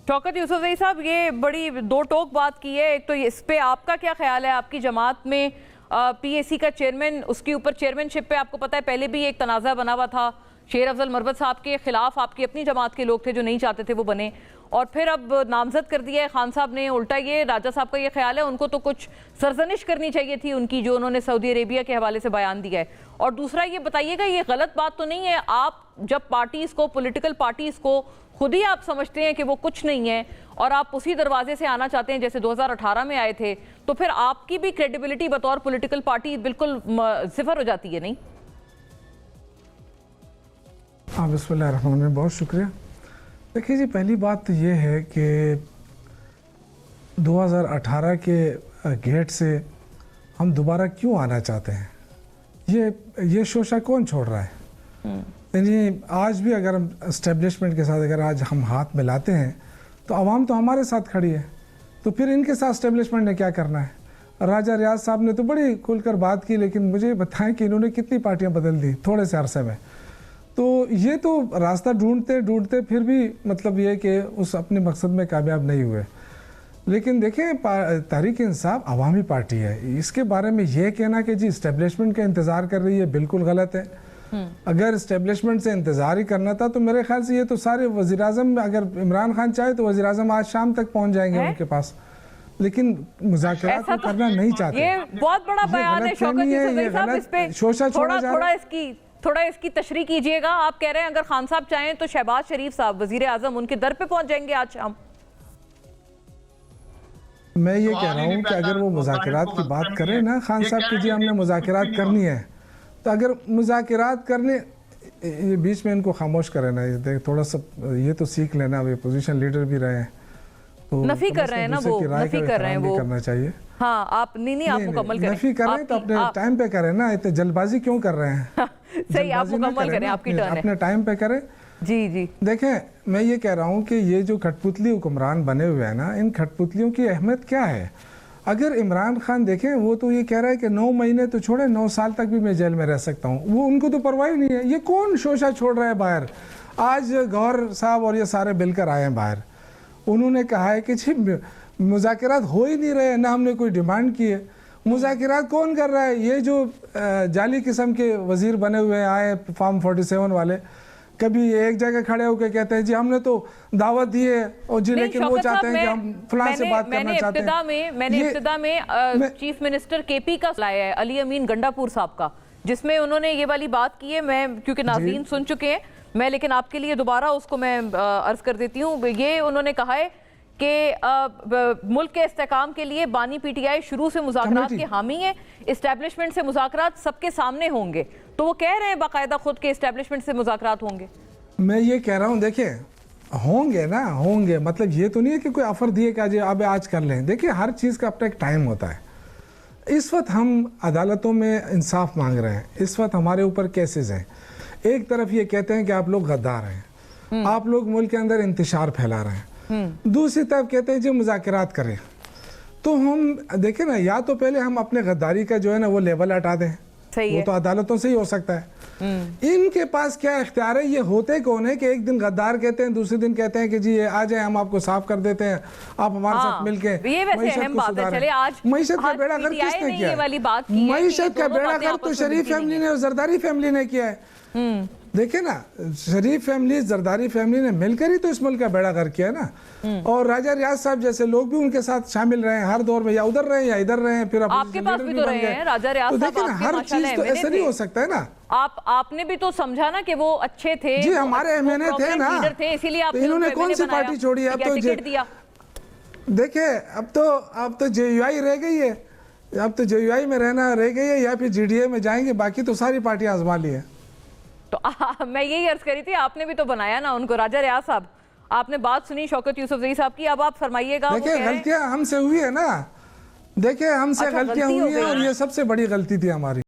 शौकत यूसुफजई साहब, ये बड़ी दो टोक बात की है। एक तो इस पे आपका क्या ख्याल है? आपकी जमात में पीएसी का चेयरमैन, उसके ऊपर चेयरमैनशिप पे आपको पता है पहले भी एक तनाज़ा बना हुआ था। शेर अफजल मरवत साहब के खिलाफ आपकी अपनी जमात के लोग थे जो नहीं चाहते थे वो बने, और फिर अब नामजद कर दिया है खान साहब ने। उल्टा ये राजा साहब का ये ख्याल है उनको तो कुछ सरजनिश करनी चाहिए थी उनकी, जो उन्होंने सऊदी अरेबिया के हवाले से बयान दिया है। और दूसरा ये बताइएगा, ये गलत बात तो नहीं है, आप जब पार्टीज़ को, पॉलिटिकल पार्टीज़ को खुद ही आप समझते हैं कि वो कुछ नहीं है और आप उसी दरवाजे से आना चाहते हैं जैसे 2018 में आए थे, तो फिर आपकी भी क्रेडिबिलिटी बतौर पॉलिटिकल पार्टी बिल्कुल सिफर हो जाती है, नहीं? हाँ, बिस्मिल्लाहिर्रहमानिर्रहीम, बहुत शुक्रिया। देखिए जी, पहली बात तो ये है कि 2018 के गेट से हम दोबारा क्यों आना चाहते हैं, ये शोशा कौन छोड़ रहा है? यानी आज भी अगर हम इस्टेब्लिशमेंट के साथ अगर आज हम हाथ मिलाते हैं तो आवाम तो हमारे साथ खड़ी है, तो फिर इनके साथ इस्टेब्लिशमेंट ने क्या करना है? राजा रियाज साहब ने तो बड़ी खुलकर बात की, लेकिन मुझे बताएं कि इन्होंने कितनी पार्टियां बदल दी थोड़े से अरसे में। तो ये तो रास्ता ढूंढते ढूंढते फिर भी मतलब ये कि उस अपने मकसद में कामयाब नहीं हुए। लेकिन देखें, तहरीक इंसाफ अवामी पार्टी है, इसके बारे में ये कहना कि जी इस्टेब्लिशमेंट का इंतज़ार कर रही है बिल्कुल गलत है। अगर इस्टेब्लिशमेंट से इंतज़ार ही करना था तो मेरे ख्याल से ये तो सारे वज़ीर-ए-आज़म, अगर इमरान खान चाहे तो वज़ीर-ए-आज़म आज शाम तक पहुंच जाएंगे उनके पास, लेकिन मुज़ाकरात वो करना नहीं चाहते। ये बहुत बड़ा बयान है शौकत यूसुफजई साहब, इस पे शोशा छोड़ा जा रहा है। थोड़ा इसकी तशरीह कीजिएगा। आप कह रहे हैं अगर खान साहब चाहें तो शहबाज शरीफ साहब वज़ीर-ए-आज़म उनके दर पे पहुंच जाएंगे आज शाम। मैं ये कह रहा हूँ कि अगर वो मुज़ाकरात की बात करें ना खान साहब की, जी हमने मुज़ाकरात करनी है, तो अगर मुज़ाकरात करने, ये बीच में इनको खामोश करें ना, ये थोड़ा सा ये तो सीख लेना, वे पोजीशन लीडर भी रहे हैं, तो नफी कर रहे हैं ना वो, नफी कर रहे हैं वो, करना चाहिए। हाँ, आप नहीं आप मुकम्मल करें। नफी कर रहे हैं तो अपने टाइम पे करें ना, इतने जल्दबाजी क्यों कर रहे हैं? सही, आप मुकम्मल करें, आपकी टर्न है, अपने टाइम पे करें। जी जी। देखें, मैं ये कह रहा हूँ कि ये जो कठपुतली हुक्मरान बने हुए हैं ना, इन कठपुतलियों की अहमियत क्या है? अगर इमरान खान देखें, वो तो ये कह रहा है कि 9 महीने तो छोड़े, 9 साल तक भी मैं जेल में रह सकता हूँ, वो उनको तो परवाह ही नहीं है। ये कौन शोशा छोड़ रहा है बाहर? आज गौहर साहब और ये सारे बिलकर आए हैं बाहर, उन्होंने कहा है कि जी मुज़ाकरात हो ही नहीं रहे, ना हमने कोई डिमांड की है। मुज़ाकरात कौन कर रहा है? ये जो जाली किस्म के वज़ीर बने हुए आए फॉर्म 47 वाले, कभी एक जगह खड़े होकर कहते हैं जी हमने तो दावत दी है, और जी लेकिन वो चाहते हैं कि हम फलां से बात करना चाहते हैं। मैंने इब्तिदा में चीफ मिनिस्टर केपी का लाया है, अली अमीन गंडापुर साहब का, जिसमें उन्होंने ये वाली बात की है। मैं क्योंकि नाज़रीन सुन चुके हैं, मैं लेकिन आपके लिए दोबारा उसको मैं अर्ज कर देती हूँ। ये उन्होंने कहा है कि मुल्क के इस्तेकाम के लिए बानी पीटीआई शुरू से मुज़ाकरात के हामी है, इस्टेब्लिशमेंट से मुज़ाकरात सबके सामने होंगे। तो वो कह रहे हैं बाकायदा खुद के इस्टेब्लिशमेंट से मुज़ाकरात होंगे। मैं ये कह रहा हूँ, देखिए होंगे ना, होंगे, मतलब ये तो नहीं है कि कोई ऑफर दिए कि अब आज कर लें। देखिए हर चीज़ का अपना एक टाइम होता है। इस वक्त हम अदालतों में इंसाफ मांग रहे हैं, इस वक्त हमारे ऊपर केसेस हैं। एक तरफ ये कहते हैं कि आप लोग गद्दार हैं, आप लोग मुल्क के अंदर इंतशार फैला रहे हैं, दूसरी तरफ कहते हैं जी मुज़ाकरात करें। तो हम देखें ना, या तो पहले हम अपने गद्दारी का जो है ना वो लेवल हटा दें, वो तो अदालतों से ही हो सकता है। इनके पास क्या इख्तियार है? ये होते कौन है कि एक दिन गद्दार कहते हैं, दूसरे दिन कहते हैं कि जी आ जाए हम आपको साफ कर देते हैं, आप हमारे साथ मिलके मईशत को सुधारें। मईशत का बेड़ा गर्क किसने किया है? मईशत का बेड़ा गर्क तो शरीफ फैमिली ने और जरदारी फैमिली ने किया है। देखिए ना, शरीफ फैमिली जरदारी फैमिली ने मिलकर ही तो इस मुल्क का बेड़ा गर्क किया है ना। और राजा रियाज साहब जैसे लोग भी उनके साथ शामिल रहे हैं हर दौर में, या उधर रहे या इधर रहे हैं, फिर आपके पास भी तो रहे हैं राजा रियाज साहब। तो देखिए ना, हर चीज तो ऐसा नहीं हो सकता है ना। आपने भी तो समझा ना कि वो अच्छे थे जी, हमारे एमएनए थे ना, इसीलिए आप इन्होंने कौन सी पार्टी छोड़ी? अब तो देखिए, अब तो जेयूआई रह गई है, अब तो जेयूआई में रहना रह गई है, या फिर जीडीए में जाएंगे, बाकी तो सारी पार्टियां आजमा ली है। तो मैं यही अर्ज करी थी, आपने भी तो बनाया ना उनको, राजा रियाज साहब। आपने बात सुनी शौकत यूसुफजई साहब की, अब आप फरमाइएगा। देखिए गलतियां हमसे हुई है ना, देखिए हमसे गलतियां हुई है और ये सबसे बड़ी गलती थी हमारी।